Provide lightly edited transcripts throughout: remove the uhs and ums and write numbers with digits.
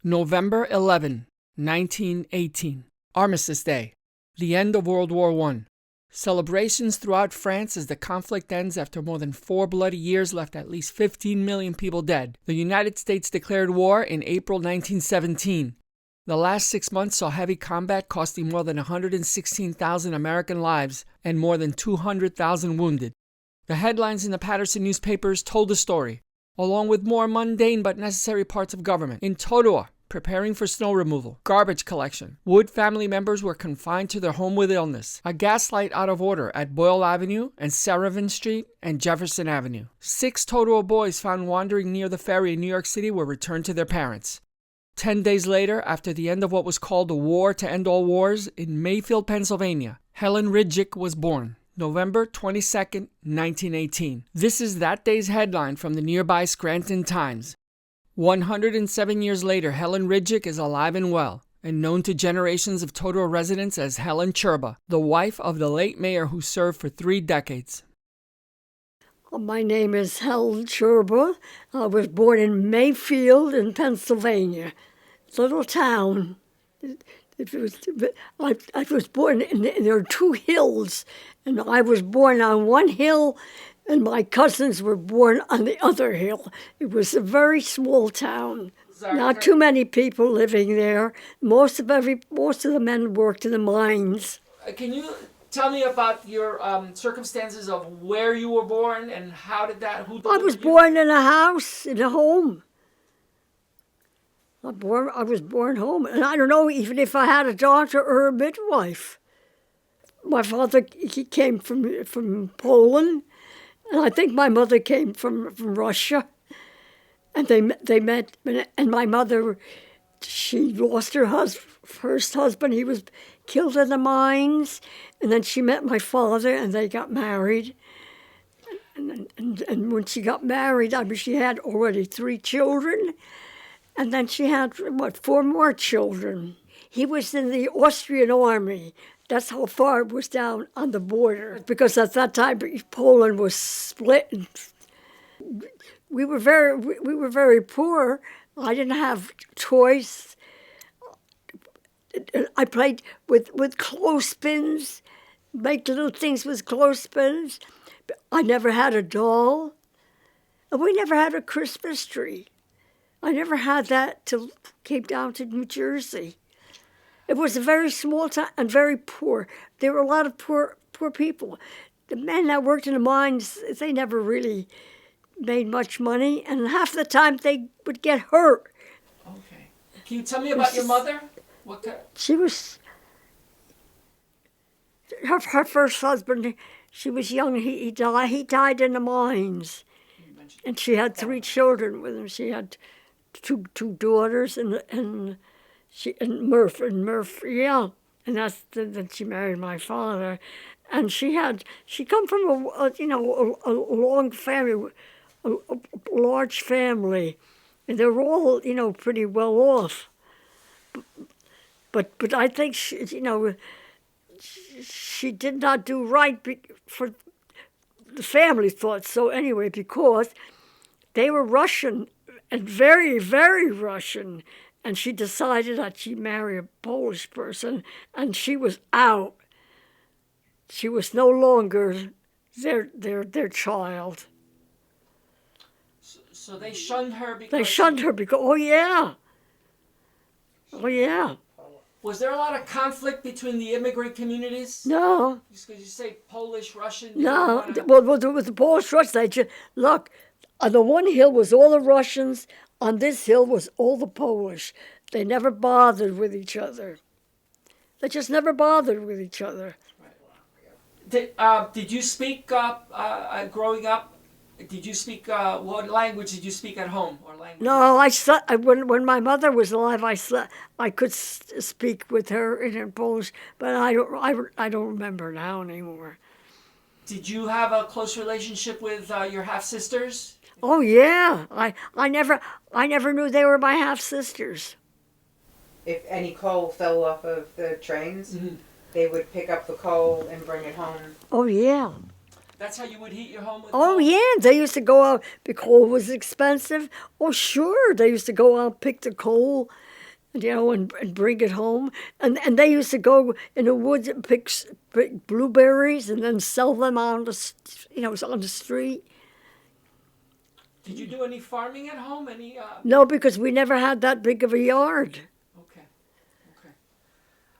November 11, 1918. Armistice Day. The end of World War I. Celebrations throughout France as the conflict ends after more than 4 bloody years left at least 15 million people dead. The United States declared war in April 1917. The last 6 months saw heavy combat costing more than 116,000 American lives and more than 200,000 wounded. The headlines in the Paterson newspapers told the story, along with more mundane but necessary parts of government. In Totowa, preparing for snow removal, garbage collection. Wood family members were confined to their home with illness. A gas light out of order at Boyle Avenue and Saravan Street and Jefferson Avenue. 6 Totowa boys found wandering near the ferry in New York City were returned to their parents. 10 days later, after the end of what was called the War to End All Wars, in Mayfield, Pennsylvania, Helen Rydzik was born. November 22nd, 1918. This is that day's headline from the nearby Scranton Times. 107 years later, Helen Rydzik is alive and well, and known to generations of Totowa residents as Helen Cherba, the wife of the late mayor who served for 3 decades. My name is Helen Cherba. I was born in Mayfield in Pennsylvania, little town. I was born there are 2 hills, and I was born on one hill, and my cousins were born on the other hill. It was a very small town. Not too many people living there. Most of the men worked in the mines. Can you tell me about your circumstances of where you were born and how did that? I was born in a house, in a home. I was born home, and I don't know even if I had a doctor or a midwife. My father, he came from Poland, and I think my mother came from Russia. And they met, and my mother, she lost her first husband. He was killed in the mines, and then she met my father, and they got married. And when she got married, I mean, she had already 3 children. And then she had, 4 more children. He was in the Austrian army. That's how far it was down on the border. Because at that time, Poland was split. We were very poor. I didn't have toys. I played with clothespins, make little things with clothespins. I never had a doll. And we never had a Christmas tree. I never had that till came down to New Jersey. It was a very small town and very poor. There were a lot of poor people. The men that worked in the mines, they never really made much money, and half the time they would get hurt. Okay. Can you tell me about your mother? She was her first husband. She was young. He died. He died in the mines, and she had 3 children with him. She had two daughters and Murph, yeah, and then she married my father, and she come from a long family, a large family, and they were all pretty well off, but I think she did not do right for the family thought so anyway, because they were Russian. And very, very Russian. And she decided that she'd marry a Polish person, and she was out. She was no longer their child. So they shunned her because... They shunned her because, oh yeah. Was there a lot of conflict between the immigrant communities? No. Because you say Polish, Russian... No, well, with the Polish, Russians, look... On the one hill was all the Russians. On this hill was all the Polish. They never bothered with each other. They just never bothered with each other. Did you speak growing up? Did you speak what language did you speak at home? Or language? No, when my mother was alive, I could speak with her in Polish, but I don't remember now anymore. Did you have a close relationship with your half sisters? Oh yeah, I never knew they were my half sisters. If any coal fell off of the trains, they would pick up the coal and bring it home. Oh yeah. That's how you would heat your home with coal? Yeah, they used to go out, the coal was expensive. Oh sure, they used to go out and pick the coal. and bring it home. And they used to go in the woods and pick blueberries and then sell them on on the street. Did you do any farming at home? No, because we never had that big of a yard. Okay.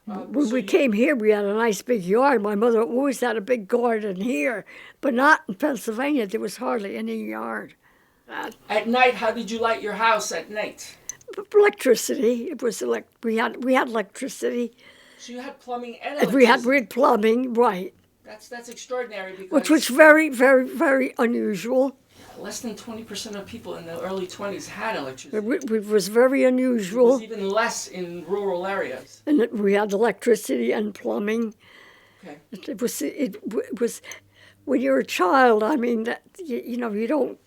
When we came here, we had a nice big yard. My mother always had a big garden here, but not in Pennsylvania. There was hardly any yard. At night, how did you light your house at night? Electricity. It was we had electricity. So you had plumbing and And electricity. we had plumbing, right? That's extraordinary because Which was very, very, very unusual. less than 20% of people in the early 20s had electricity. It was very It unusual. was even less in rural areas. And we had electricity and plumbing. Okay. It was when you're a child. I mean, that you don't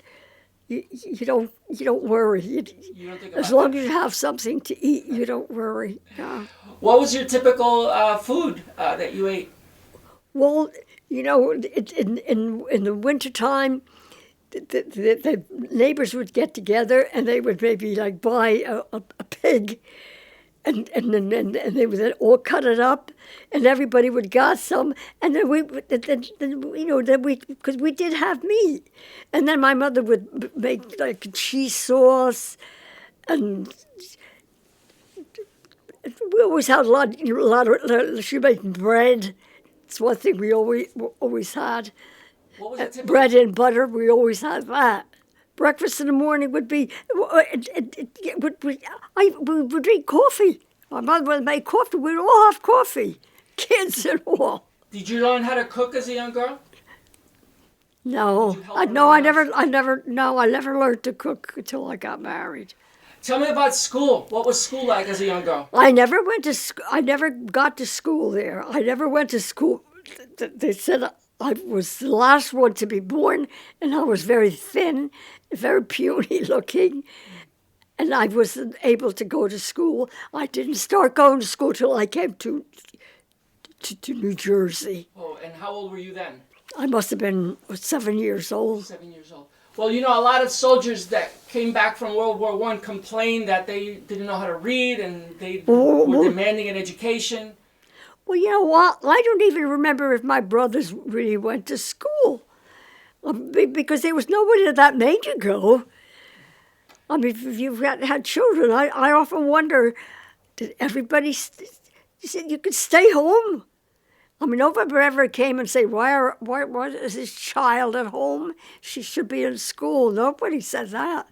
worry. You don't think As about long that. as you have something to eat, you don't worry. Yeah. What was your typical food that you ate? Well, in the wintertime, the neighbors would get together and they would maybe like buy a pig, and then they would then all cut it up, and everybody would got some, and then because we did have meat, and then my mother would make like cheese sauce, and we always had a lot of she made bread. It's one thing we always had. What was it typical? Bread and butter, we always had that. Breakfast in the morning would be, we would drink coffee. My mother would make coffee. We'd all have coffee, kids and all. Did you learn how to cook as a young girl? No, Did you help I around never learned to cook until I got married. Tell me about school. What was school like as a young girl? I never went to I never got to school there. I never went to school. They said I was the last one to be born, and I was very thin, very puny looking, and I wasn't able to go to school. I didn't start going to school till I came to New Jersey. Oh, and how old were you then? I must have been 7 years old. 7 years old. Well, a lot of soldiers that came back from World War I complained that they didn't know how to read and they were demanding an education. Well, you know what? I don't even remember if my brothers really went to school, because there was nobody that made you go. I mean, if you've had children, I often wonder, did everybody, you said you could stay home? I mean, nobody ever came and say, why is this child at home? She should be in school. Nobody said that.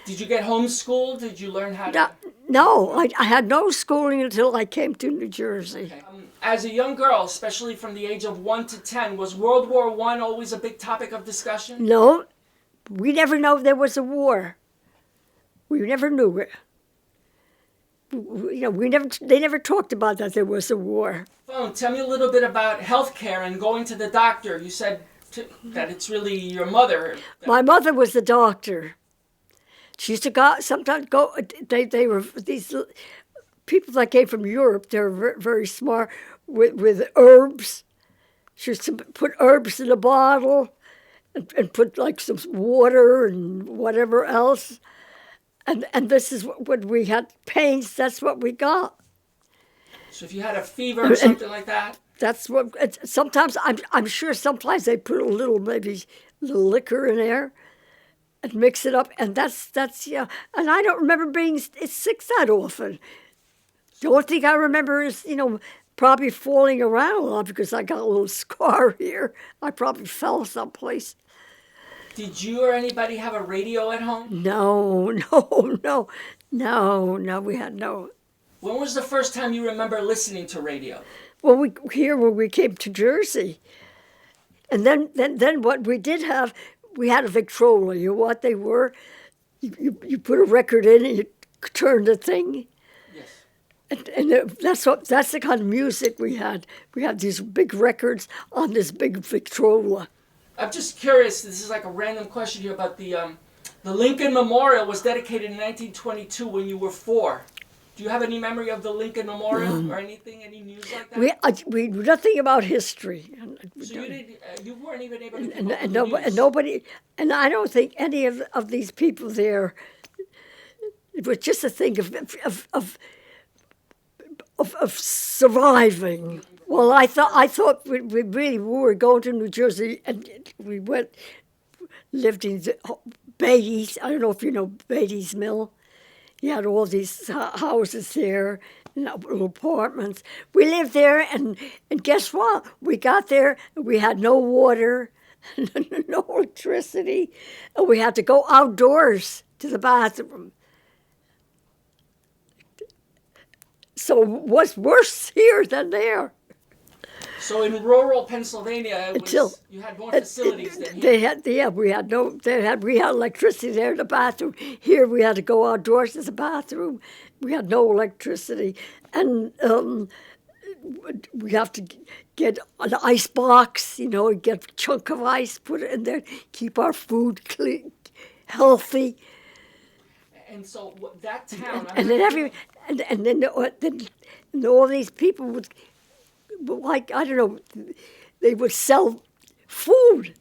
Did you get homeschooled? Did you learn how to... No, I had no schooling until I came to New Jersey. Okay. As a young girl, especially from the age of 1 to 10, was World War I always a big topic of discussion? No, we never know there was a war. We never knew it. They never talked about that there was a war. Tell me a little bit about healthcare and going to the doctor. You said that it's really your mother. My mother was the doctor. She used to sometimes go. They were these people that came from Europe. They were very smart with herbs. She used to put herbs in a bottle and put like some water and whatever else. And this is what we had, pains, that's what we got. So if you had a fever or something like that? That's what, sometimes, I'm sure sometimes they put a little liquor in there and mix it up. And that's yeah. And I don't remember being sick that often. The only thing I remember is, probably falling around a lot because I got a little scar here. I probably fell someplace. Did you or anybody have a radio at home? No, we had no. When was the first time you remember listening to radio? Well, when we came to Jersey. And then what we did have, we had a Victrola. You know what they were? You put a record in and you turn the thing. Yes. And that's the kind of music we had. We had these big records on this big Victrola. I'm just curious, this is like a random question here about the Lincoln Memorial was dedicated in 1922 when you were 4. Do you have any memory of the Lincoln Memorial or anything, any news like that? We knew nothing about history. So you weren't even able to keep and up with the news. And nobody, and I don't think any of these people there, it was just a thing of of surviving. Well, I thought we really were going to New Jersey, and we lived in Beatty's. I don't know if you know Beatty's Mill. You had all these houses there, little apartments. We lived there, and guess what? We got there, and we had no water, no electricity, and we had to go outdoors to the bathroom. So what's worse here than there? So in rural Pennsylvania, you had more facilities than here. We had electricity there in the bathroom. Here we had to go outdoors to the bathroom. We had no electricity, and we have to get an ice box, get a chunk of ice, put it in there, keep our food clean, healthy. And so that town, and then all these people would. Like, I don't know, they would sell food.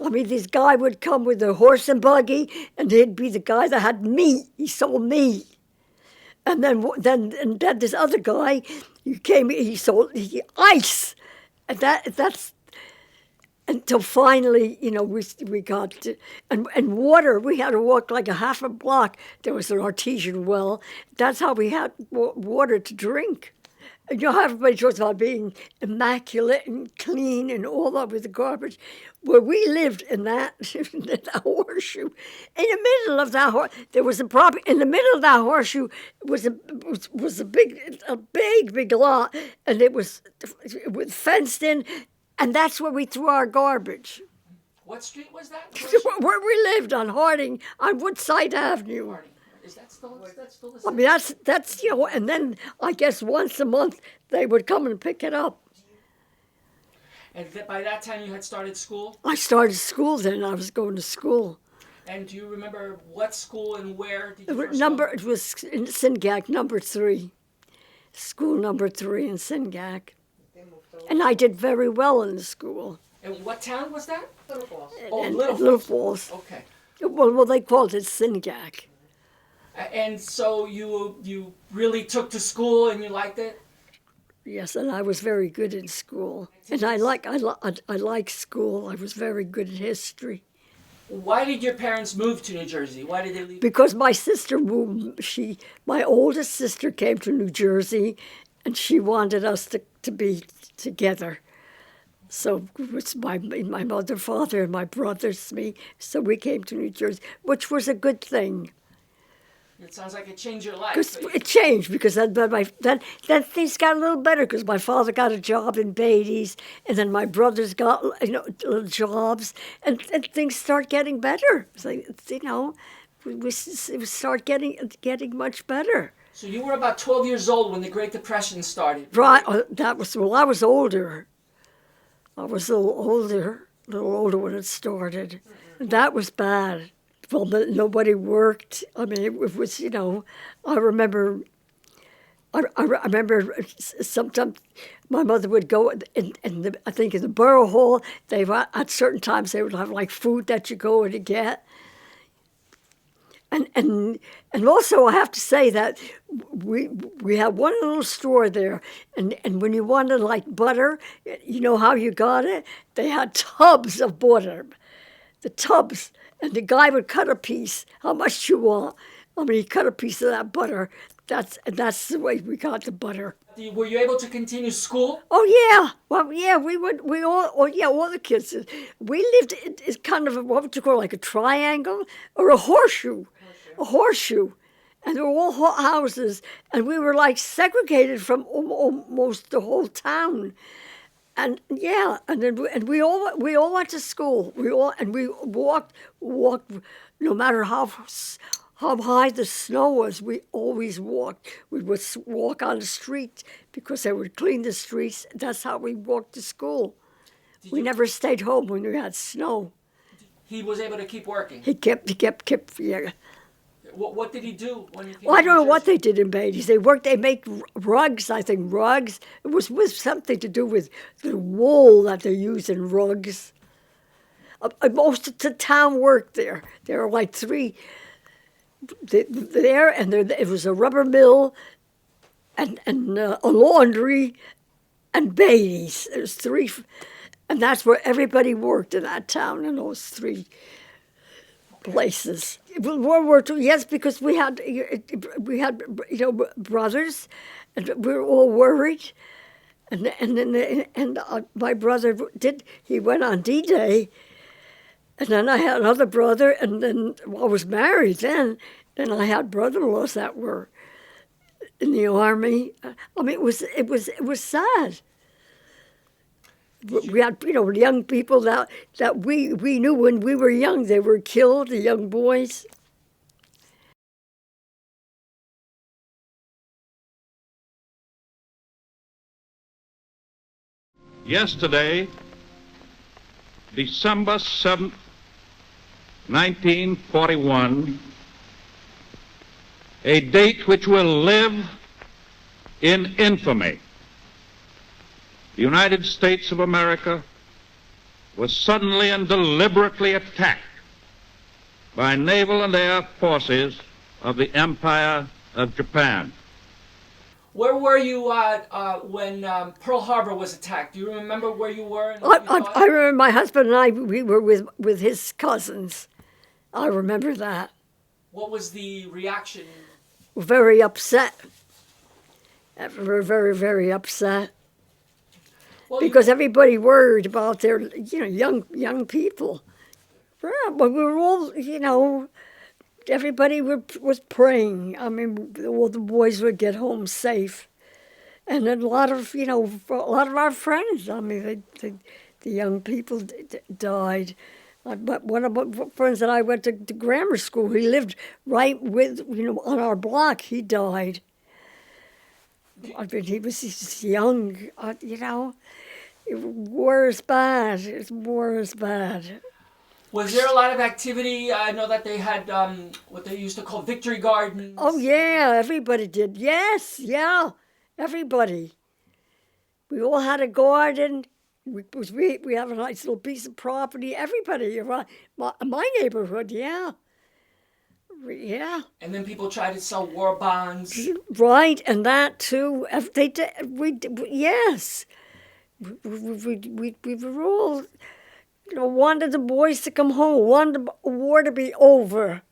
I mean, this guy would come with a horse and buggy, and he'd be the guy that had meat. He sold meat. And then this other guy, he sold ice. And that's until finally, we got to, and water. We had to walk like a half a block. There was an artesian well. That's how we had water to drink. Everybody talks about being immaculate and clean and all that with the garbage. Where we lived in that horseshoe, in the middle of that there was a property. In the middle of that horseshoe was a big lot, and it was fenced in, and that's where we threw our garbage. What street was that? Where we lived on Harding, on Woodside Avenue. Harding. Is that still the same? I mean, that's and then I guess once a month they would come and pick it up. And by that time you had started school? I started school then. I was going to school. And do you remember what school and where did you first go? It was in Singac, number 3. School number 3 in Singac. And I did very well in the school. And what town was that? Little Falls. Oh, Little Falls. Okay. Well, they called it Singac. And so you really took to school and you liked it? Yes, and I was very good in school. And I like school. I was very good in history. Why did your parents move to New Jersey? Why did they leave? Because my sister moved. My oldest sister came to New Jersey, and she wanted us to be together. So it was my mother, father, and my brothers, me. So we came to New Jersey, which was a good thing. It sounds like it changed your life. It changed because then things got a little better because my father got a job in Beatty's, and then my brothers got little jobs, and things start getting better. So we start getting much better. So you were about 12 years old when the Great Depression started. Right. I was older. I was a little older when it started. And that was bad. Well, nobody worked. I mean, it was, I remember sometimes my mother would go I think in the borough hall, at certain times they would have like food that you go in to get. And also I have to say that we had one little store there, and when you wanted like butter, you know how you got it? They had tubs of butter, the tubs. And the guy would cut a piece. How much you want? I mean, he cut a piece of that butter. That's the way we got the butter. Were you able to continue school? Oh yeah. Well, yeah. We would. We all. Oh yeah. All the kids. We lived. It's kind of what would you call like a triangle or a horseshoe. A horseshoe, and they were all houses, and we were like segregated from almost the whole town. And yeah, and we all went to school. We walked. No matter how high the snow was, we always walked. We would walk on the street because they would clean the streets. That's how we walked to school. We never stayed home when we had snow. He was able to keep working. He kept. Yeah. What did he do when he came? Well, I don't know what they did in Beatty's. They make rugs, I think, rugs. It was with something to do with the wool that they use in rugs. Most of the town worked there. There were like 3 there, and it was a rubber mill, a laundry and Beatty's. There's three, and that's where everybody worked in that town, in those three places. World War II, yes, because we had brothers, and we were all worried. And my brother he went on D-Day, and then I had another brother, and then I was married then. Then I had brother-in-laws that were in the army. I mean, it was sad. We had young people that we knew when we were young. They were killed, the young boys. Yesterday, December 7th, 1941, a date which will live in infamy. The United States of America was suddenly and deliberately attacked by naval and air forces of the Empire of Japan. Where were you when Pearl Harbor was attacked? Do you remember where you were? I remember my husband and I, we were with his cousins. I remember that. What was the reaction? Very upset. Very, very, very upset. Well, because everybody worried about their, young people. Yeah, but we were all, everybody was praying. I mean, all the boys would get home safe, and then a lot of our friends. I mean, the young people died. But one of my friends that I went to grammar school, he lived right with, on our block. He died. I mean, he was young, War is bad. War is bad. Was there a lot of activity? I know that they had what they used to call victory gardens. Oh, yeah, everybody did. Yes, yeah, everybody. We all had a garden. We have a nice little piece of property. Everybody around my neighborhood, yeah. Yeah. And then people tried to sell war bonds. Right, and that too. Yes. We were all, wanted the boys to come home, wanted the war to be over.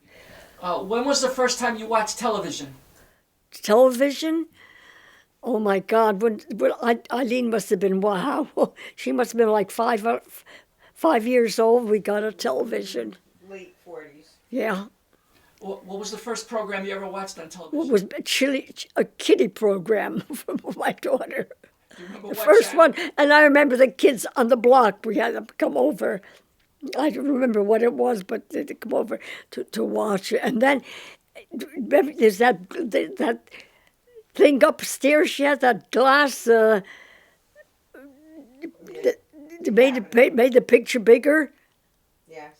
When was the first time you watched television? Television? Oh my God! When Eileen must have been, wow, she must have been like 5 years old. We got a television. Late 40s. Yeah. What was the first program you ever watched on television? It was a kiddie program for my daughter. Do you remember The what first channel? one, and I remember the kids on the block. We had them come over. I don't remember what it was, but they'd come over to watch it. And then there's that thing upstairs. She had that glass. They made the picture bigger. Yes.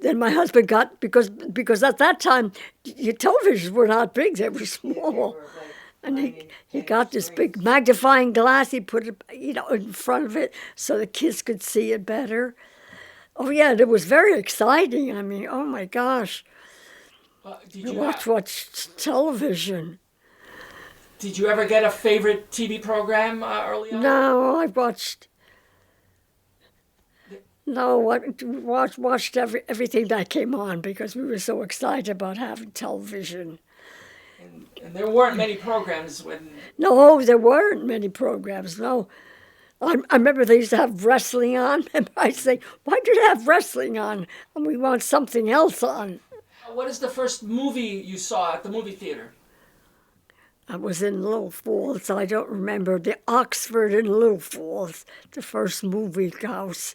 Then my husband got because at that time your televisions were not big; they were small. They were like And he 90 got this screens. big magnifying glass. He put it, in front of it so the kids could see it better. Oh yeah, and it was very exciting. I mean, oh my gosh, Did I you watched television. Did you ever get a favorite TV program early on? No, I watched. No, I watched everything that came on because we were so excited about having television. And there weren't many programs when. No, there weren't many programs. No, I remember they used to have wrestling on, and I'd say, "Why do they have wrestling on? And we want something else on." What is the first movie you saw at the movie theater? I was in Little Falls. I don't remember the Oxford in Little Falls, the first movie house.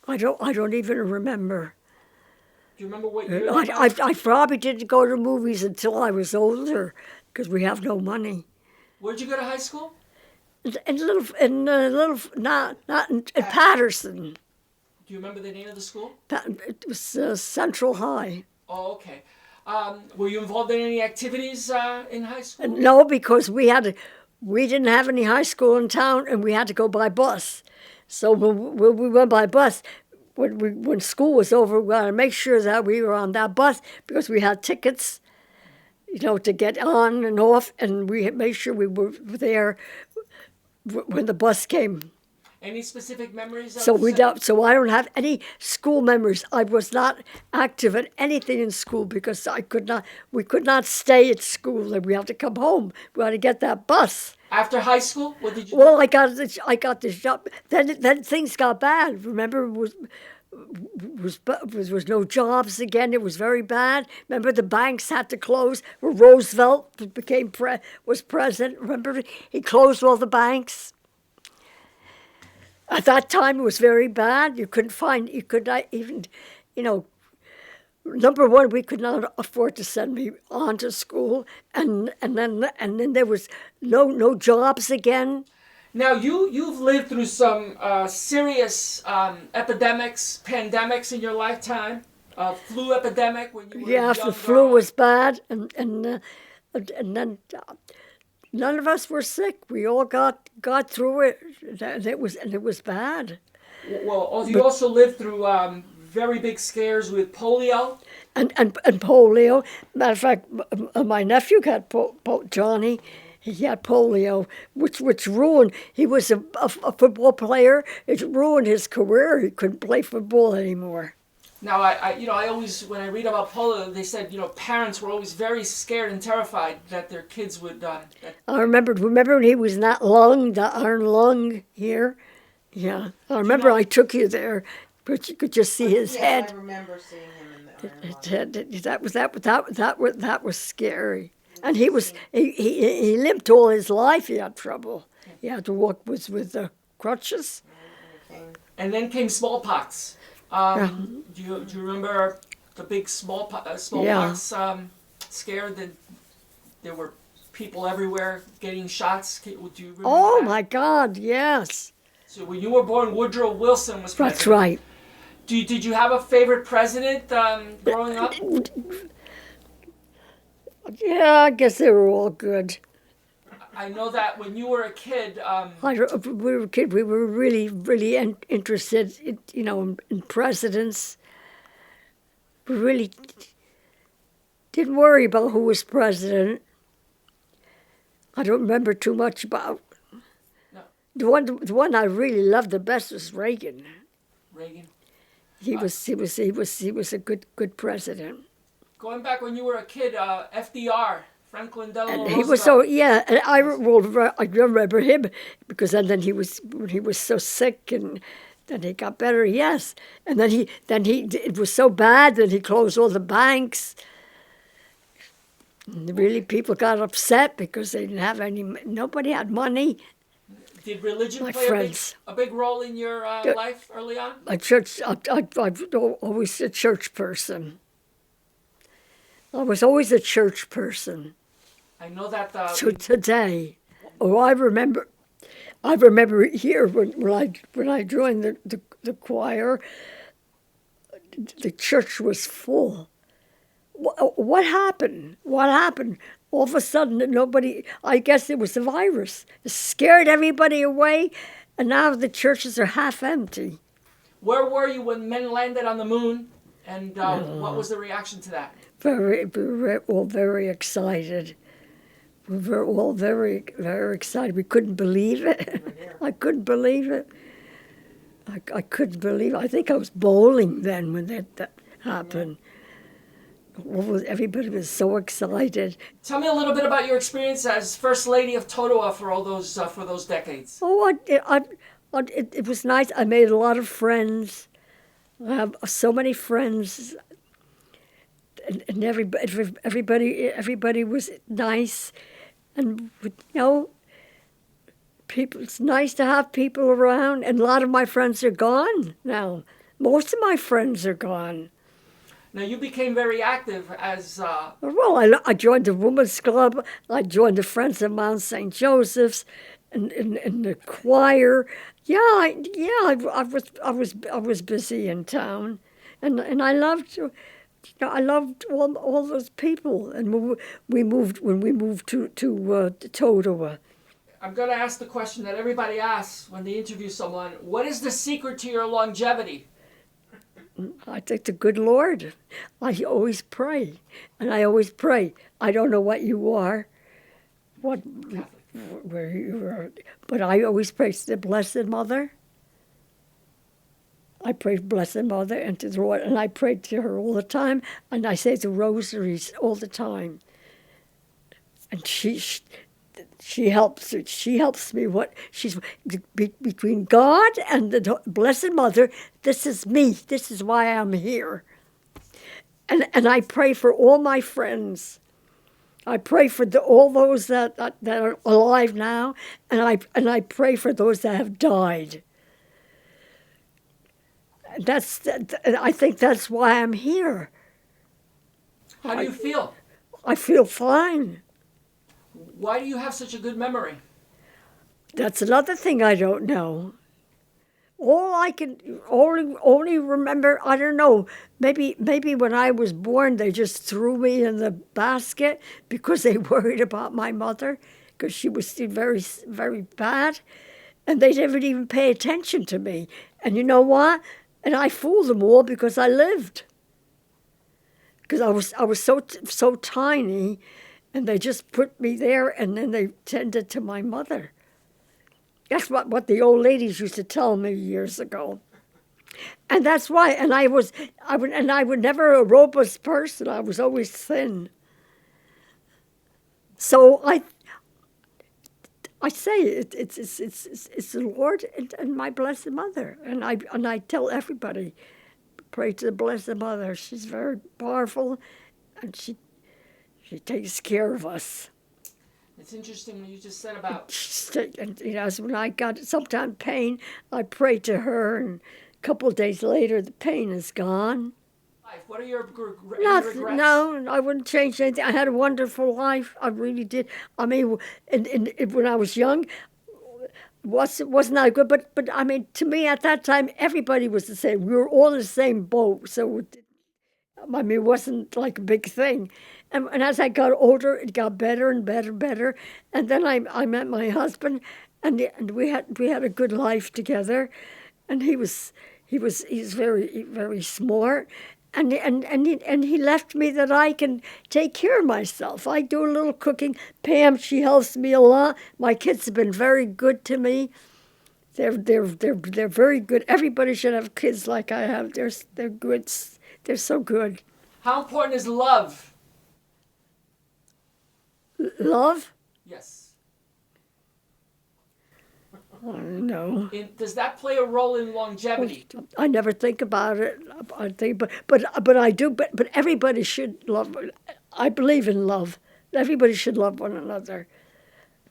I don't even remember. Do you remember what year? that was? I probably didn't go to movies until I was older because we have no money. Where'd you go to high school? Not in Paterson. Do you remember the name of the school? It was Central High. Oh, okay. Were you involved in any activities in high school? No, because we didn't have any high school in town, and we had to go by bus. So when we went by bus, when school was over, we had to make sure that we were on that bus because we had tickets. to get on and off, and we had made sure we were there when the bus came. Any specific memories? So I don't have any school memories. I was not active in anything in school because we could not stay at school, and we had to come home. We had to get that bus. After high school, what did you? Well, I got this job. Then things got bad. Remember, was no jobs again. It was very bad. Remember, the banks had to close. Roosevelt was president. Remember, he closed all the banks. At that time, it was very bad. You could not even, number one, we could not afford to send me on to school, and then there was no jobs again. Now you've lived through some serious epidemics, pandemics in your lifetime. Flu epidemic when you were a young the flu girl. was bad, and then. None of us were sick. We all got through it. It was bad. Well, you also lived through very big scares with polio. And polio. Matter of fact, my nephew had Johnny. He had polio, which ruined. He was a football player. It ruined his career. He couldn't play football anymore. Now, I always, when I read about polio, they said, parents were always very scared and terrified that their kids would. I remember when he was in that lung, the iron lung here. Yeah, I remember I took you there, but you could just see his head. I remember seeing him in the iron lung. That was scary. And he limped all his life. He had trouble. He had to walk with the crutches. And then came smallpox. Do you remember the big smallpox scare that there were people everywhere getting shots? Do you remember that? My God, yes. So when you were born, Woodrow Wilson was president. That's right. Did you have a favorite president growing up? Yeah, I guess they were all good. I know that when you were a kid... we were really, really interested in presidents. We really didn't worry about who was president. I don't remember too much about. No. The one I really loved the best was Reagan. Reagan. He was a good president. Going back when you were a kid, FDR, Franklin Delano And Roosevelt. he was so and I remember him because then he was so sick and then he got better. Yes, and then it was so bad that he closed all the banks. And really, people got upset because they didn't have nobody had money. Did religion My play friends. a big role in your life early on? I'm always a church person. I was always a church person. I know that. So today, I remember here when I joined the choir, the church was full. What happened? What happened? All of a sudden, nobody. I guess it was the virus. It scared everybody away, and now the churches are half empty. Where were you when men landed on the moon? And what was the reaction to that? We were all very excited. We were all very, very excited. We couldn't believe it. I couldn't believe it. I couldn't believe it. I think I was bowling then when that happened. Everybody was so excited. Tell me a little bit about your experience as First Lady of Totowa for all those decades. It was nice. I made a lot of friends. I have so many friends. And everybody was nice, and people. It's nice to have people around. And a lot of my friends are gone now. Most of my friends are gone. Now you became very active as. Well, I joined the Women's Club. I joined the Friends of Mount St. Joseph's, and the choir. I was busy in town, and I loved. I loved all those people, and when we moved to Totowa. I'm going to ask the question that everybody asks when they interview someone: what is the secret to your longevity? I think the good Lord. I always pray, and I always pray. I don't know what you are, where you are, but I always pray to the Blessed Mother. I pray to Blessed Mother and to the Lord, and I pray to her all the time, and I say the rosaries all the time. And she helps. She helps me. She's between God and the Blessed Mother. This is me. This is why I'm here. And I pray for all my friends. I pray for all those that are alive now, and I pray for those that have died. I think that's why I'm here. How do you feel? I feel fine. Why do you have such a good memory? That's another thing I don't know. All I can only remember, I don't know, maybe when I was born they just threw me in the basket because they worried about my mother, because she was still very, very bad, and they didn't even pay attention to me. And you know what? And I fooled them all because I lived. Because I was so tiny, and they just put me there, and then they tended to my mother. That's what the old ladies used to tell me years ago. And that's why, I was never a robust person. I was always thin. So I say it's the Lord and my Blessed Mother, and I tell everybody, pray to the Blessed Mother. She's very powerful, and she takes care of us. It's interesting when you just said about... And, when I got sometimes pain, I pray to her, and a couple of days later, the pain is gone. What are your Nothing, regrets? No, I wouldn't change anything. I had a wonderful life. I really did. I mean, when I was young, wasn't that good? But I mean, to me at that time, everybody was the same. We were all in the same boat. So, I mean, it wasn't like a big thing. And as I got older, it got better and better and better. And then I met my husband, and we had a good life together. And he's very, very smart. And he left me that I can take care of myself. I do a little cooking. Pam, she helps me a lot. My kids have been very good to me. They're very good. Everybody should have kids like I have. They're good. They're so good. How important is love? Love? Yes. I don't know. Does that play a role in longevity? I never think about it. I think, but I do. But everybody should love. I believe in love. Everybody should love one another,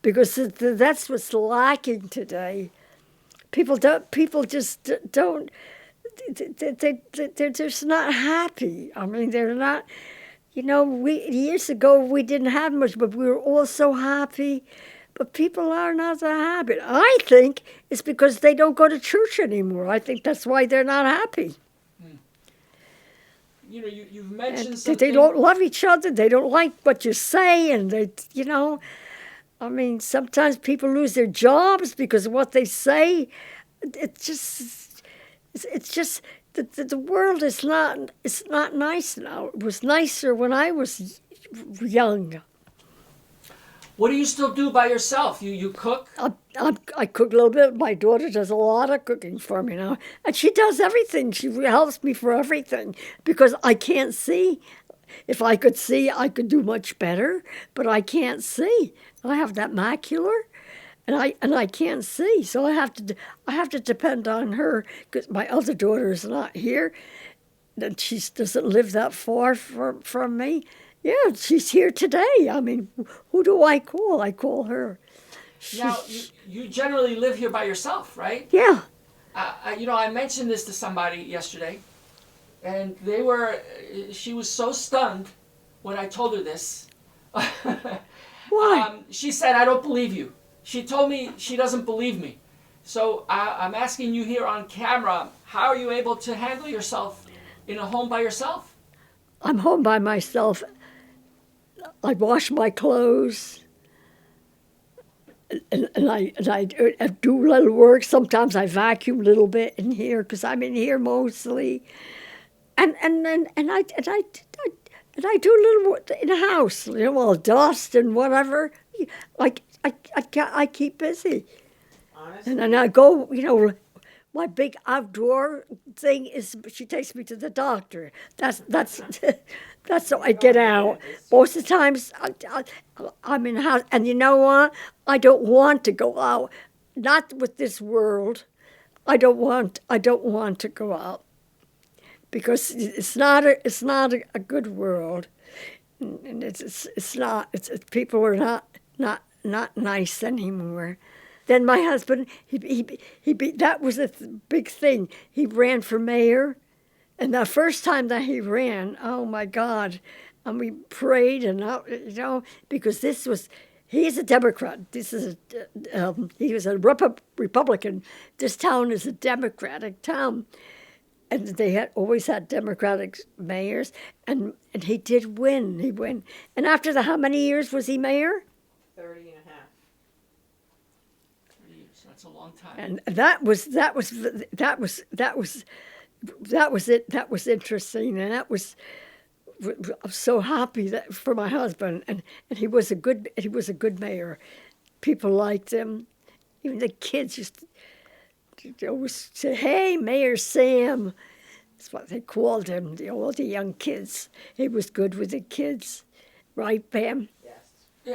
because that's what's lacking today. People just don't. They're just not happy. I mean, they're not. Years ago we didn't have much, but we were all so happy. But people are not that happy. I think it's because they don't go to church anymore. I think that's why they're not happy. You've mentioned and something. They don't love each other. They don't like what you say, and I mean, sometimes people lose their jobs because of what they say. It's just. The world is not nice now. It was nicer when I was young. What do you still do by yourself? You cook? I cook a little bit. My daughter does a lot of cooking for me now. And she does everything. She helps me for everything because I can't see. If I could see, I could do much better, but I can't see. I have that macular. And I can't see, so I have to depend on her because my other daughter is not here, and she doesn't live that far from me. Yeah, she's here today. I mean, who do I call? I call her. Now, you generally live here by yourself, right? Yeah. I mentioned this to somebody yesterday, and she was so stunned when I told her this. Why? She said, "I don't believe you." She told me she doesn't believe me. So I'm asking you here on camera, how are you able to handle yourself in a home by yourself? I'm home by myself. I wash my clothes. And I do little work. Sometimes I vacuum a little bit in here because I'm in here mostly. I do a little work in the house, all dust and whatever. I keep busy. Honestly. And then I go, my big outdoor thing is she takes me to the doctor. That's so I get out. Most of the times I'm in the house, and you know what? I don't want to go out. Not with this world. I don't want to go out because it's not a good world, and it's not. People are not nice anymore. Then my husband, that was a big thing. He ran for mayor, and the first time that he ran, oh my God, and we prayed, and because he's a Democrat. He was a Republican. This town is a Democratic town, and they had always had Democratic mayors, and he did win. He won, and after how many years was he mayor? 30 and a half. That's a long time. And that was interesting, and I was so happy that for my husband, and he was a good mayor. People liked him. Even the kids used to always say, "Hey, Mayor Sam." That's what they called him. All the young kids. He was good with the kids, right, Pam?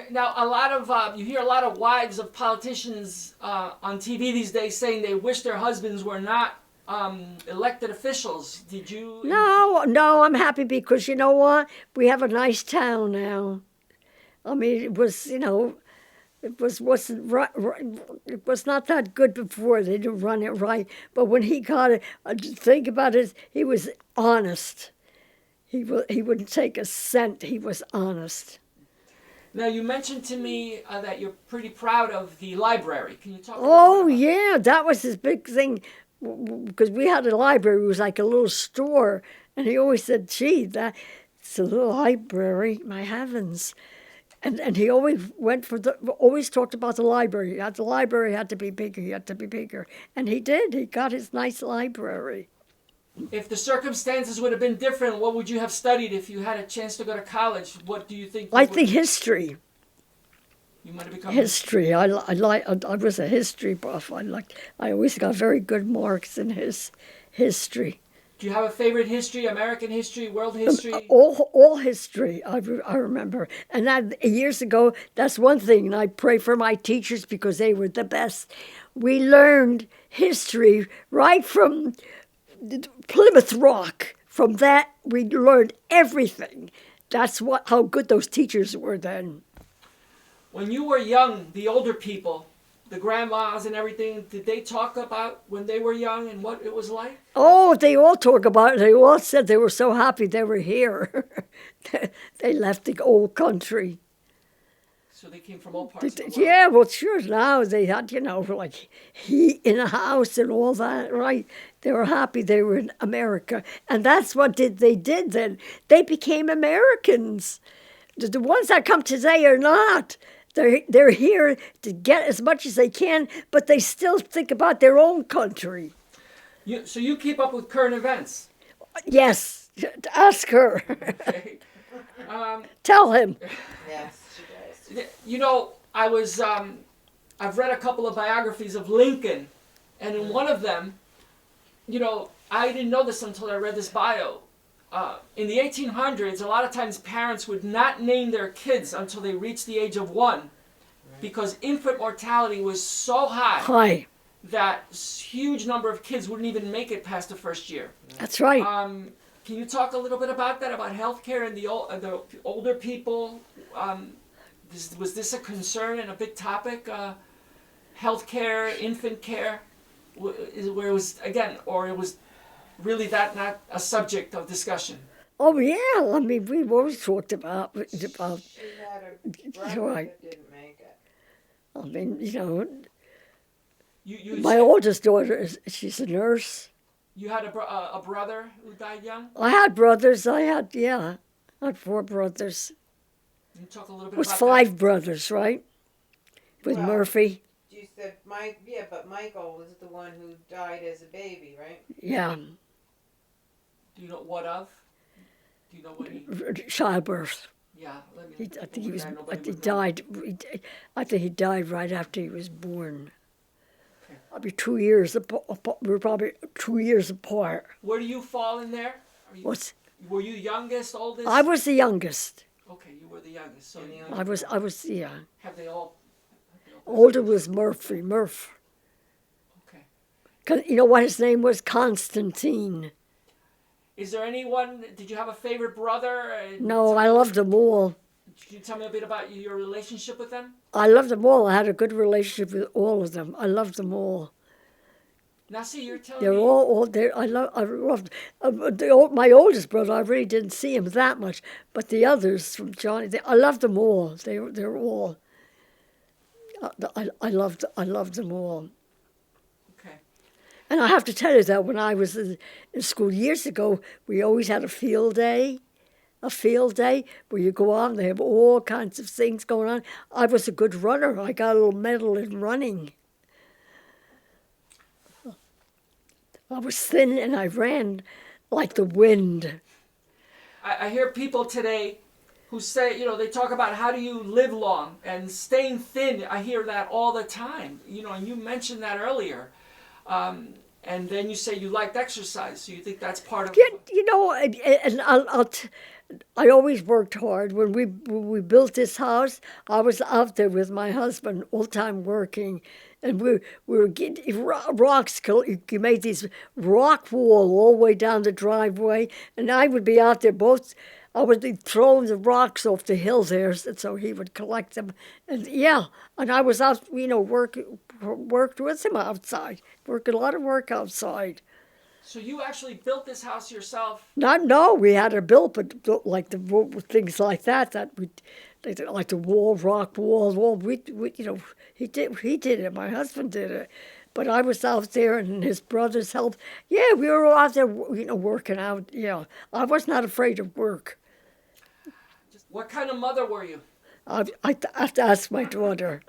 Now, a lot of you hear a lot of wives of politicians on TV these days saying they wish their husbands were not elected officials. Did you? No, I'm happy because you know what? We have a nice town now. I mean, it was wasn't right, it was not that good before. They didn't run it right. But when he got it, think about it. He was honest. He wouldn't take a cent. He was honest. Now, you mentioned to me that you're pretty proud of the library. Can you talk a little Oh, bit about yeah, that was his big thing, because we had a library. It was like a little store, and he always said, gee, that's a little library, my heavens. And he always always talked about the library. The library had to be bigger, And he did. He got his nice library. If the circumstances would have been different, what would you have studied if you had a chance to go to college? What do you think? I think history. You might have become history. I was a history buff. I always got very good marks in his history. Do you have a favorite history? American history, world history? All history. I remember. And that years ago, that's one thing. And I pray for my teachers because they were the best. We learned history right from Plymouth Rock. From that, we learned everything. That's how good those teachers were then. When you were young, the older people, the grandmas and everything, did they talk about when they were young and what it was like? Oh, they all talk about it. They all said they were so happy they were here. They left the old country. So they came from all parts of the world. Yeah, well, sure. Now they had, like heat in a house and all that, right? They were happy they were in America. And that's what they did then. They became Americans. The ones that come today are not. They're here to get as much as they can, but they still think about their own country. So you keep up with current events? Yes. Ask her. Okay. Tell him. Yes, she does. I've read a couple of biographies of Lincoln, and in one of them, I didn't know this until I read this bio. In the 1800s, a lot of times parents would not name their kids until they reached the age of 1, because infant mortality was so high that a huge number of kids wouldn't even make it past the first year. That's right. Can you talk a little bit about that, about healthcare and the older people? Was this a concern and a big topic? Healthcare, infant care, where it was it was really that not a subject of discussion? Oh yeah, I mean we've always talked about. She had a brother that didn't make it. I mean, my oldest daughter she's a nurse. You had a brother who died young? I had brothers. I had 4 brothers. Can you talk a little bit it was about 5 that? brothers, right? With Murphy. You said but Michael was the one who died as a baby, right? Yeah. Do you know what of? Do you know what he? Childbirth. Yeah, let me. I think he was. Nobody He would know. died. I think he died right after he was born. Okay. Probably 2 years apart. We were probably 2 years apart. Where do you fall in there? Were you youngest, oldest? I was the youngest. Okay, you were the youngest. So I was. Yeah. Have they all? Older was Murph. Okay. 'Cause you know what his name was? Constantine. Is there anyone? Did you have a favorite brother? No, I loved them all. Can you tell me a bit about your relationship with them? I loved them all. I had a good relationship with all of them. I loved them all. Now, see, you're telling They're me. all there. I loved my oldest brother. I really didn't see him that much, but the others from Johnny, I loved them all. They're all. I loved them all. Okay. And I have to tell you that when I was in school years ago, we always had a field day where you go on. They have all kinds of things going on. I was a good runner. I got a little medal in running. I was thin and I ran like the wind. I hear people today who say, they talk about how do you live long and staying thin. I hear that all the time. And you mentioned that earlier. And then you say you liked exercise, so you think that's part of. And I always worked hard. When we built this house, I was out there with my husband all the time working, and we were getting rocks. You made these rock wall all the way down the driveway, and I would be out there I would be throwing the rocks off the hill there, so he would collect them. And I was out, worked with him outside. Worked a lot of work outside. So you actually built this house yourself? No, we had it built, but like things like that like the rock wall. He did it. My husband did it. But I was out there, and his brothers helped. Yeah, we were all out there, working out. Yeah, I was not afraid of work. What kind of mother were you? I have to ask my daughter.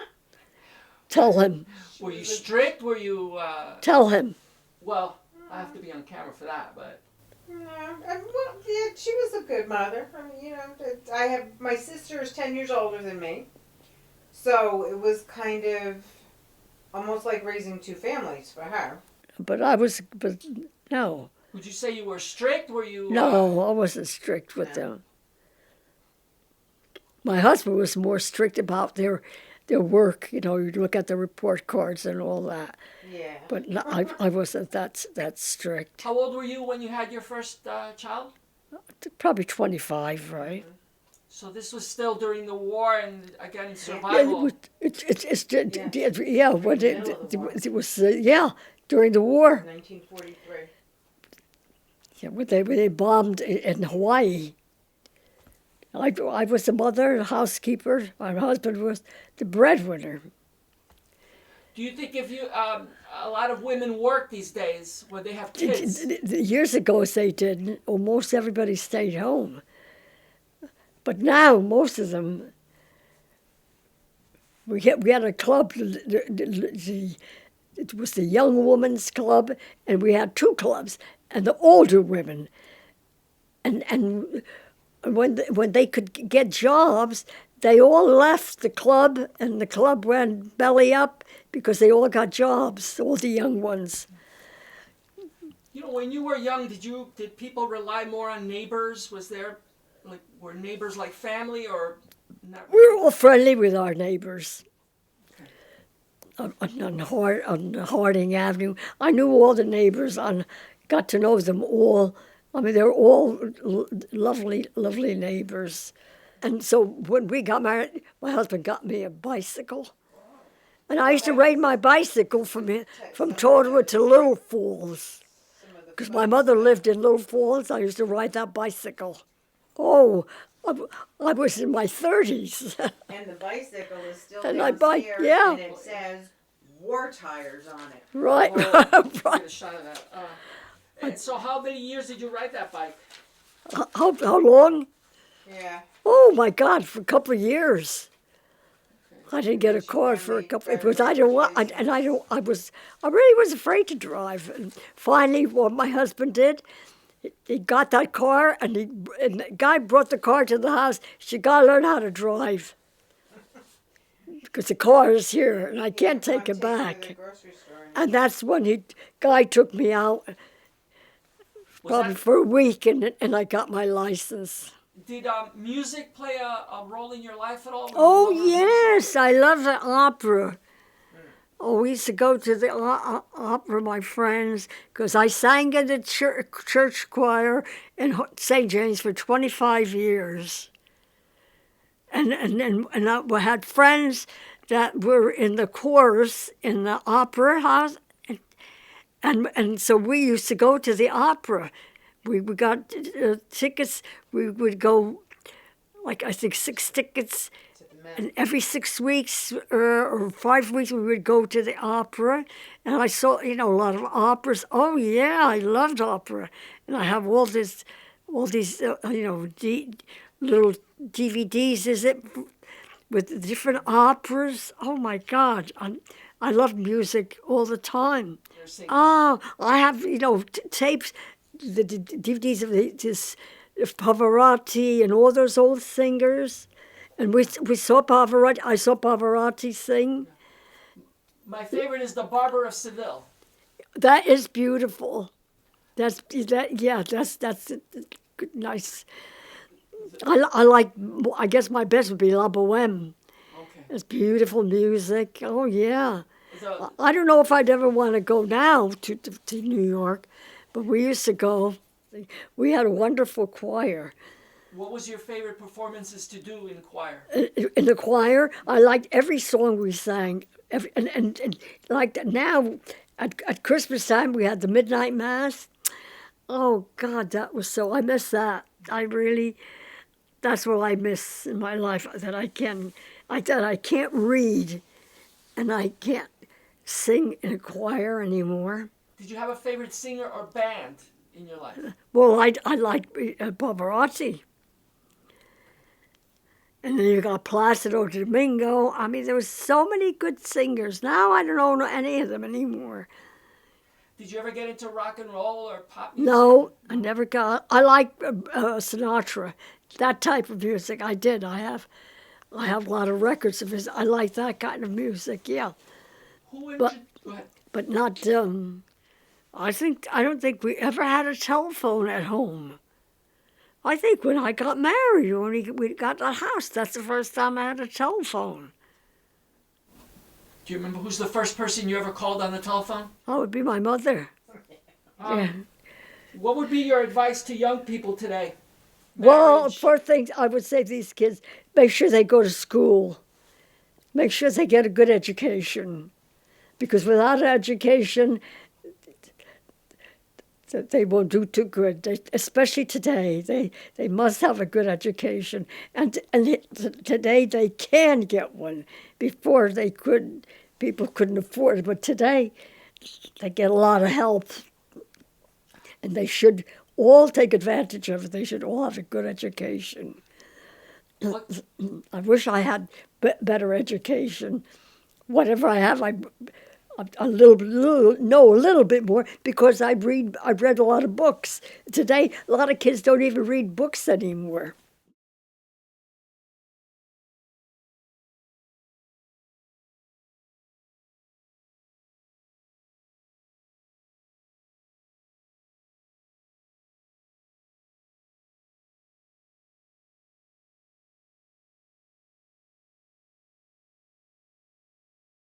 Tell him. Were you strict? Were you? Tell him. Well, I have to be on camera for that, but. Yeah, she was a good mother. My sister is 10 years older than me, so it was kind of almost like raising two families for her. But no. Would you say you were strict? Were you? No, I wasn't strict with them. My husband was more strict about their work. You look at the report cards and all that. Yeah. But no, I wasn't that strict. How old were you when you had your first child? Probably 25, right? So this was still during the war and again survival. It was during the war. 1943. Yeah, when they bombed in Hawaii. I was the mother, the housekeeper. My husband was the breadwinner. Do you think if you a lot of women work these days when they have kids? Years ago they didn't. Almost everybody stayed home. But now most of them. We had a club. It was the young women's club, and we had two clubs, and the older women, and when they could get jobs, they all left the club, and the club went belly up because they all got jobs, all the young ones. When you were young, did people rely more on neighbors? Were neighbors like family or not? We were all friendly with our neighbors. On Harding Avenue, I knew all the neighbors. Got to know them all. I mean, they were all lovely, lovely neighbors. And so when we got married, my husband got me a bicycle. And I used to ride my bicycle from Totowa to Little Falls. Because my mother lived in Little Falls, I used to ride that bicycle. Oh, I was in my 30s. And the bicycle is still And downstairs, yeah. and it says war tires on it. Right, Get right. a shot of that. And so how many years did you ride that bike? How long? Yeah. Oh my God, for a couple of years. I didn't get a car for a couple. Because I really was afraid to drive. And finally, what my husband did, He got that car, and the guy brought the car to the house. She got to learn how to drive. Because the car is here, and I can't take it back. And that's when guy took me out, probably for a week, and I got my license. Did music play a role in your life at all? Oh, yes, I love the opera. Oh, we used to go to the opera, my friends, because I sang in the church choir in St. James for 25 years. And I had friends that were in the chorus in the opera house. And so we used to go to the opera. We got tickets. We would go, like, I think 6 tickets. And every 6 weeks or 5 weeks, we would go to the opera. And I saw, a lot of operas. Oh, yeah, I loved opera. And I have all these little DVDs, is it, with different operas. Oh, my God. I love music all the time. Oh, I have, tapes, the DVDs of Pavarotti and all those old singers. And we saw Pavarotti. I saw Pavarotti sing. My favorite is The Barber of Seville. That is beautiful. That's nice. I like. I guess my best would be La Boheme. Okay. It's beautiful music. Oh yeah. I don't know if I'd ever want to go now to New York, but we used to go. We had a wonderful choir. What was your favorite performances to do in choir? In the choir, I liked every song we sang. And like now, at Christmas time, we had the midnight mass. Oh God, that was so. I miss that. That's what I miss in my life. That I can't read, and I can't sing in a choir anymore. Did you have a favorite singer or band in your life? Well, I like Pavarotti. And then you got Placido Domingo. I mean, there was so many good singers. Now I don't know any of them anymore. Did you ever get into rock and roll or pop music? No, I never got. I like Sinatra, that type of music. I did. I have a lot of records of his. I like that kind of music. Yeah. Go ahead. But not. I don't think we ever had a telephone at home. I think when I got married, when we got the house, that's the first time I had a telephone. Do you remember who's the first person you ever called on the telephone? Oh, it would be my mother. Yeah. What would be your advice to young people today? Well, for things, I would say to these kids, make sure they go to school. Make sure they get a good education. Because without an education, they won't do too good, especially today. They must have a good education. And today they can get one. Before people couldn't afford it. But today they get a lot of help. And they should all take advantage of it. They should all have a good education. I wish I had better education. Whatever I have, I know a little bit more because I've read a lot of books. Today, a lot of kids don't even read books anymore.